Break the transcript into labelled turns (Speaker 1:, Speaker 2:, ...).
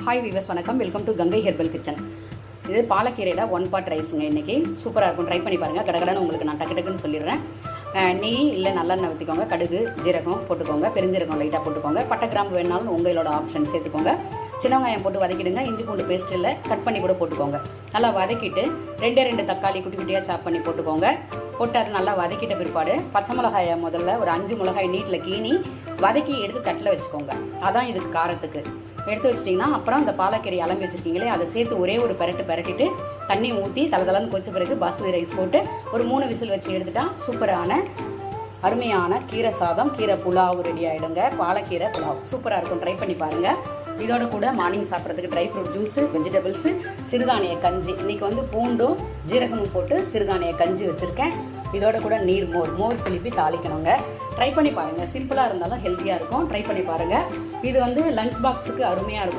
Speaker 1: Hi viewers, வணக்கம். Welcome to Gangai herbal kitchen. இது பாலக்கீரையில் 1 part ரைஸுங்க. இன்றைக்கி சூப்பராக இருக்கும். ட்ரை பண்ணி பாருங்கள். கடகடன்னு உங்களுக்கு நான் டக்குன்னு சொல்லிடுறேன். நெய் இல்லை நல்லெண்ணெய் ஊற்றிக்கோங்க. கடுகு ஜீரகம் போட்டுக்கோங்க. பெருஞ்சீரகம் லைட்டாக போட்டுக்கோங்க. பட்டை கிராம்பு வேணாலும் உங்களோட ஆப்ஷன் சேர்த்துக்கோங்க. சின்ன வெங்காயம் போட்டு வதக்கிடுங்க. இஞ்சி பூண்டு பேஸ்ட் இல்லை கட் பண்ணி கூட போட்டுக்கோங்க. நல்லா வதக்கிட்டு 2 தக்காளி குட்டி குட்டியாக சாப் பண்ணி போட்டுக்கோங்க. போட்டு அது நல்லா வதக்கிட்ட பிற்பாடு பச்சை மிளகாயை முதல்ல ஒரு 5 மிளகாய் நீட்டில் கீனி வதக்கி எடுத்து தட்டில் வச்சுக்கோங்க. அதான் இதுக்கு காரத்துக்கு எடுத்து வச்சிட்டிங்கன்னா அப்புறம் அந்த பாலக்கீரை அலம்பி வச்சுருக்கீங்களே அதை சேர்த்து ஒரே ஒரு பெரட்டிட்டு தண்ணி ஊற்றி தளதளன்னு கொச்ச பிறகு பாஸ்மதி ரைஸ் போட்டு ஒரு 3 விசில் வச்சு எடுத்துட்டா சூப்பரான அருமையான கீரை சாதம், கீரை புலாவ் ரெடி ஆகிடுங்க. பாலக்கீரை புலாவ் சூப்பராக இருக்கும். ட்ரை பண்ணி பாருங்கள். இதோட கூட மார்னிங் சாப்பிட்றதுக்கு ட்ரை ஃப்ரூட் ஜூஸு, வெஜிடபிள்ஸு, சிறுதானிய கஞ்சி. இன்றைக்கி பூண்டும் ஜீரகமும் போட்டு சிறுதானிய கஞ்சி வச்சுருக்கேன். இதோட கூட மோர் சிலிப்பி தாளிக்கணுங்க. ட்ரை பண்ணி பாருங்கள். சிம்பிளாக இருந்தாலும் ஹெல்த்தியாக இருக்கும். ட்ரை பண்ணி பாருங்கள். இது லஞ்ச் பாக்ஸுக்கு அருமையாக இருக்கும்.